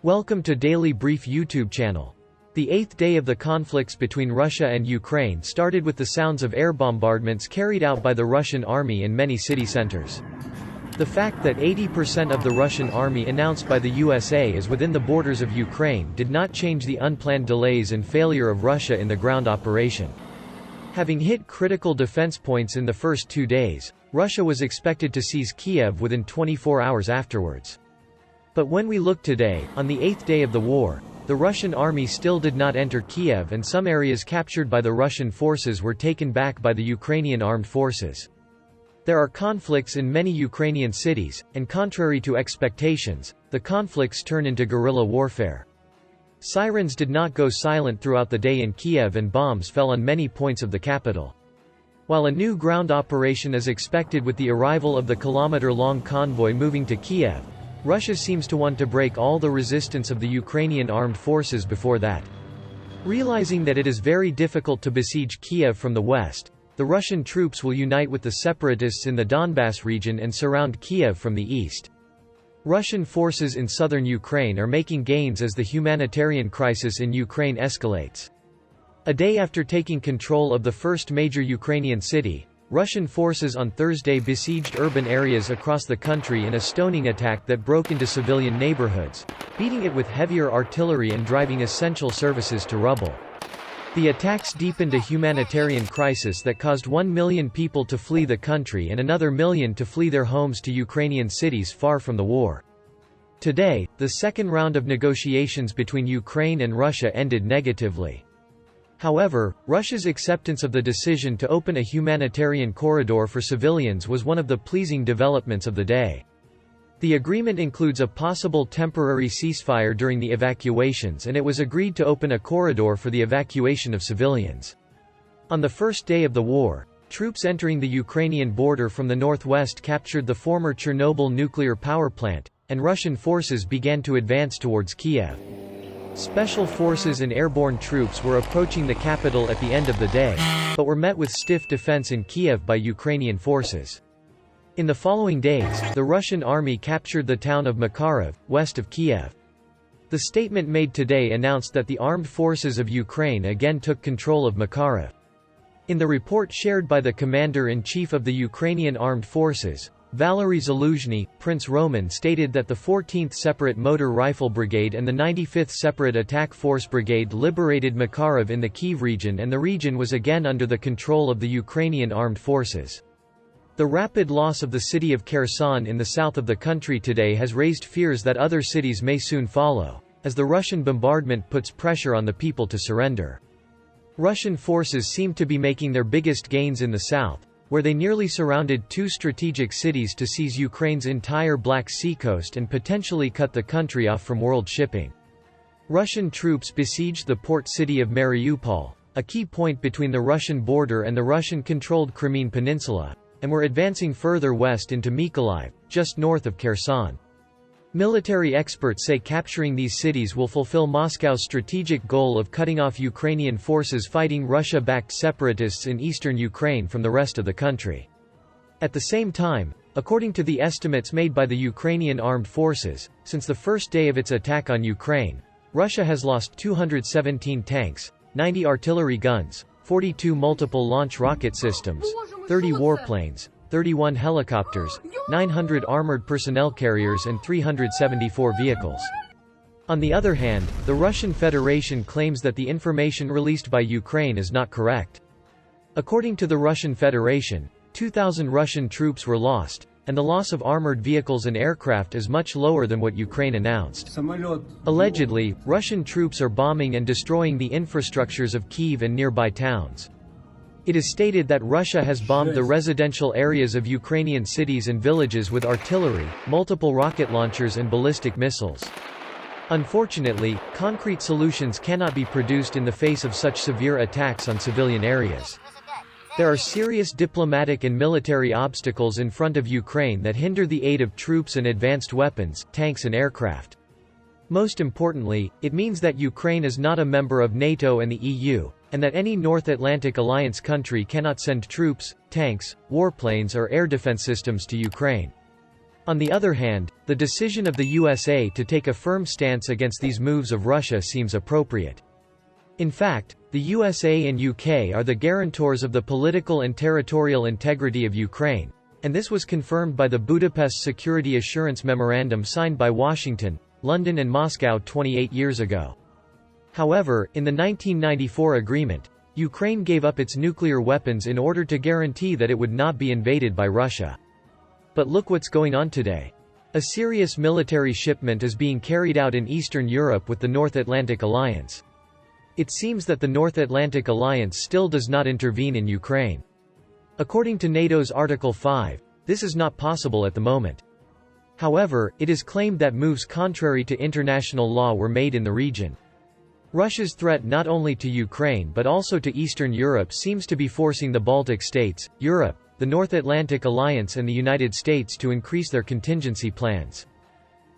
Welcome to Daily Brief YouTube channel. The eighth day of the conflicts between Russia and Ukraine started with the sounds of air bombardments carried out by the Russian army in many city centers. The fact that 80% of the Russian army announced by the USA is within the borders of Ukraine did not change the unplanned delays and failure of Russia in the ground operation. Having hit critical defense points in the first 2 days, Russia was expected to seize Kiev within 24 hours afterwards. But when we look today, on the eighth day of the war, the Russian army still did not enter Kiev, and some areas captured by the Russian forces were taken back by the Ukrainian armed forces. There are conflicts in many Ukrainian cities, and contrary to expectations, the conflicts turn into guerrilla warfare. Sirens did not go silent throughout the day in Kiev, and bombs fell on many points of the capital. While a new ground operation is expected with the arrival of the kilometer-long convoy moving to Kiev, Russia seems to want to break all the resistance of the Ukrainian armed forces before that. Realizing that it is very difficult to besiege Kiev from the west, the Russian troops will unite with the separatists in the Donbas region and surround Kiev from the east. Russian forces in southern Ukraine are making gains as the humanitarian crisis in Ukraine escalates. A day after taking control of the first major Ukrainian city, Russian forces on Thursday besieged urban areas across the country in a stoning attack that broke into civilian neighborhoods, beating it with heavier artillery and driving essential services to rubble. The attacks deepened a humanitarian crisis that caused 1 million people to flee the country and another million to flee their homes to Ukrainian cities far from the war. Today, the second round of negotiations between Ukraine and Russia ended negatively. However, Russia's acceptance of the decision to open a humanitarian corridor for civilians was one of the pleasing developments of the day. The agreement includes a possible temporary ceasefire during the evacuations, and it was agreed to open a corridor for the evacuation of civilians. On the first day of the war, troops entering the Ukrainian border from the northwest captured the former Chernobyl nuclear power plant, and Russian forces began to advance towards Kiev. Special forces and airborne troops were approaching the capital at the end of the day, but were met with stiff defense in Kiev by Ukrainian forces. In the following days, the Russian army captured the town of Makariv, west of Kiev. The statement made today announced that the armed forces of Ukraine again took control of Makariv. In the report shared by the commander-in-chief of the Ukrainian armed forces, Valery Zaluzhny, Prince Roman stated that the 14th Separate Motor Rifle Brigade and the 95th Separate Attack Force Brigade liberated Makariv in the Kyiv region, and the region was again under the control of the Ukrainian armed forces. The rapid loss of the city of Kherson in the south of the country today has raised fears that other cities may soon follow, as the Russian bombardment puts pressure on the people to surrender. Russian forces seem to be making their biggest gains in the south, where they nearly surrounded 2 strategic cities to seize Ukraine's entire Black Sea coast and potentially cut the country off from world shipping. Russian troops besieged the port city of Mariupol, a key point between the Russian border and the Russian-controlled Crimean Peninsula, and were advancing further west into Makariv, just north of Kherson. Military experts say capturing these cities will fulfill Moscow's strategic goal of cutting off Ukrainian forces fighting Russia-backed separatists in eastern Ukraine from the rest of the country. At the same time, according to the estimates made by the Ukrainian armed forces, since the first day of its attack on Ukraine, Russia has lost 217 tanks, 90 artillery guns, 42 multiple launch rocket systems, 30 warplanes, 31 helicopters, 900 armored personnel carriers and 374 vehicles. On the other hand, the Russian Federation claims that the information released by Ukraine is not correct. According to the Russian Federation, 2,000 Russian troops were lost, and the loss of armored vehicles and aircraft is much lower than what Ukraine announced. Allegedly, Russian troops are bombing and destroying the infrastructures of Kyiv and nearby towns. It is stated that Russia has bombed the residential areas of Ukrainian cities and villages with artillery, multiple rocket launchers and ballistic missiles. Unfortunately, concrete solutions cannot be produced in the face of such severe attacks on civilian areas. There are serious diplomatic and military obstacles in front of Ukraine that hinder the aid of troops and advanced weapons, tanks and aircraft. Most importantly, it means that Ukraine is not a member of NATO and the EU, and that any North Atlantic Alliance country cannot send troops, tanks, warplanes or air defense systems to Ukraine. On the other hand, the decision of the USA to take a firm stance against these moves of Russia seems appropriate. In fact, the USA and UK are the guarantors of the political and territorial integrity of Ukraine, and this was confirmed by the Budapest Security Assurance Memorandum signed by Washington, London and Moscow 28 years ago. However, in the 1994 agreement, Ukraine gave up its nuclear weapons in order to guarantee that it would not be invaded by Russia. But look what's going on today. A serious military shipment is being carried out in Eastern Europe with the North Atlantic Alliance. It seems that the North Atlantic Alliance still does not intervene in Ukraine. According to NATO's Article 5, this is not possible at the moment. However, it is claimed that moves contrary to international law were made in the region. Russia's threat not only to Ukraine but also to Eastern Europe seems to be forcing the Baltic states, Europe, the North Atlantic Alliance and the United States to increase their contingency plans.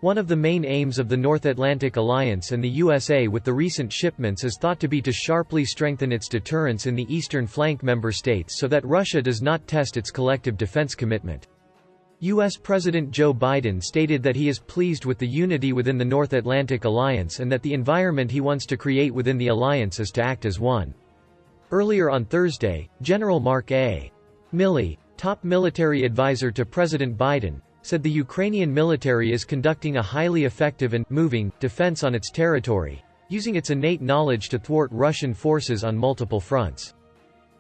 One of the main aims of the North Atlantic Alliance and the USA with the recent shipments is thought to be to sharply strengthen its deterrence in the eastern flank member states so that Russia does not test its collective defense commitment. U.S. President Joe Biden stated that he is pleased with the unity within the North Atlantic Alliance and that the environment he wants to create within the alliance is to act as one. Earlier on Thursday, General Mark A. Milley, top military advisor to President Biden, said the Ukrainian military is conducting a highly effective and moving defense on its territory, using its innate knowledge to thwart Russian forces on multiple fronts.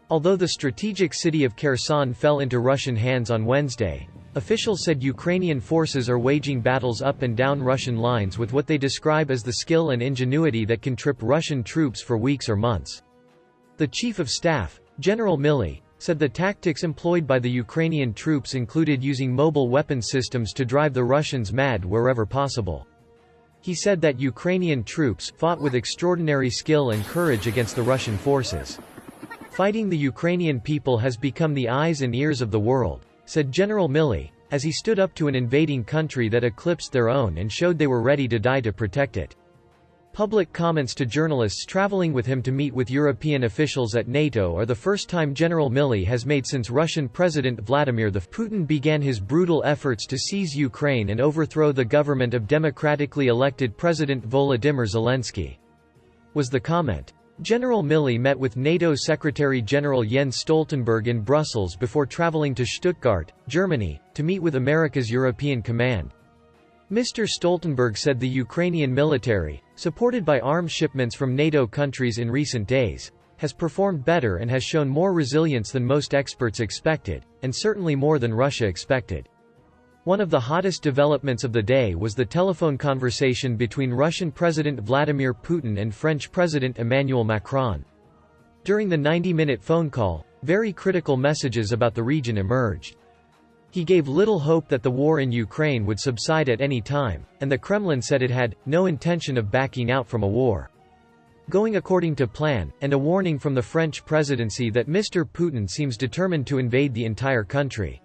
Although the strategic city of Kherson fell into Russian hands on Wednesday, officials said Ukrainian forces are waging battles up and down Russian lines with what they describe as the skill and ingenuity that can trip Russian troops for weeks or months. The Chief of Staff, General Milley, said the tactics employed by the Ukrainian troops included using mobile weapon systems to drive the Russians mad wherever possible. He said that Ukrainian troops fought with extraordinary skill and courage against the Russian forces. Fighting the Ukrainian people has become the eyes and ears of the world, said General Milley, as he stood up to an invading country that eclipsed their own and showed they were ready to die to protect it. Public comments to journalists traveling with him to meet with European officials at NATO are the first time General Milley has made since Russian President Vladimir Putin began his brutal efforts to seize Ukraine and overthrow the government of democratically elected President Volodymyr Zelensky. Was the comment. General Milley met with NATO Secretary-General Jens Stoltenberg in Brussels before traveling to Stuttgart, Germany, to meet with America's European Command. Mr. Stoltenberg said the Ukrainian military, supported by arms shipments from NATO countries in recent days, has performed better and has shown more resilience than most experts expected, and certainly more than Russia expected. One of the hottest developments of the day was the telephone conversation between Russian President Vladimir Putin and French President Emmanuel Macron. During the 90-minute phone call, very critical messages about the region emerged. He gave little hope that the war in Ukraine would subside at any time, and the Kremlin said it had no intention of backing out from a war going according to plan, and a warning from the French presidency that Mr. Putin seems determined to invade the entire country.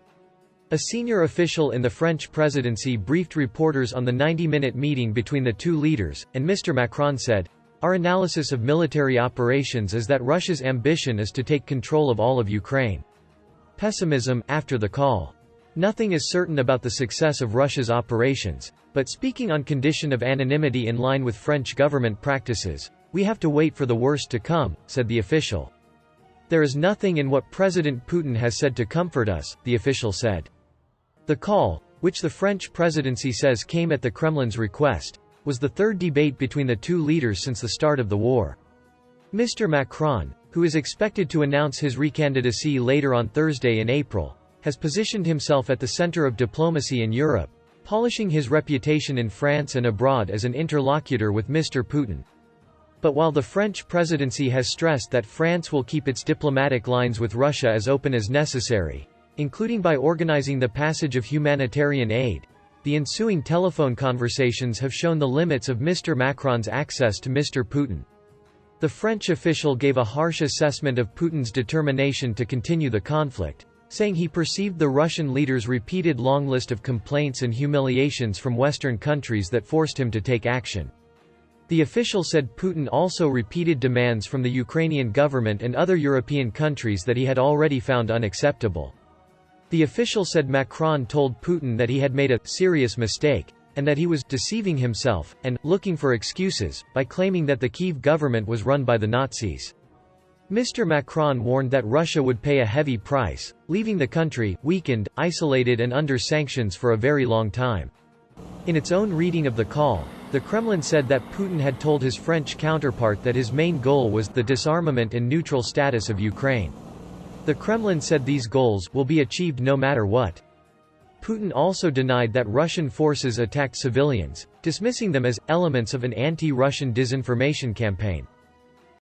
A senior official in the French presidency briefed reporters on the 90-minute meeting between the two leaders, and Mr. Macron said, "Our analysis of military operations is that Russia's ambition is to take control of all of Ukraine." Pessimism after the call. Nothing is certain about the success of Russia's operations, but speaking on condition of anonymity in line with French government practices, "We have to wait for the worst to come," said the official. "There is nothing in what President Putin has said to comfort us," the official said. The call, which the French presidency says came at the Kremlin's request, was the third debate between the two leaders since the start of the war. Mr. Macron, who is expected to announce his recandidacy later on Thursday in April, has positioned himself at the center of diplomacy in Europe, polishing his reputation in France and abroad as an interlocutor with Mr. Putin. But while the French presidency has stressed that France will keep its diplomatic lines with Russia as open as necessary, including by organizing the passage of humanitarian aid, the ensuing telephone conversations have shown the limits of Mr. Macron's access to Mr. Putin. The French official gave a harsh assessment of Putin's determination to continue the conflict, saying he perceived the Russian leader's repeated long list of complaints and humiliations from Western countries that forced him to take action. The official said Putin also repeated demands from the Ukrainian government and other European countries that he had already found unacceptable. The official said Macron told Putin that he had made a serious mistake, and that he was deceiving himself, and looking for excuses, by claiming that the Kyiv government was run by the Nazis. Mr. Macron warned that Russia would pay a heavy price, leaving the country weakened, isolated and under sanctions for a very long time. In its own reading of the call, the Kremlin said that Putin had told his French counterpart that his main goal was the disarmament and neutral status of Ukraine. The Kremlin said these goals will be achieved no matter what. Putin also denied that Russian forces attacked civilians, dismissing them as elements of an anti-Russian disinformation campaign.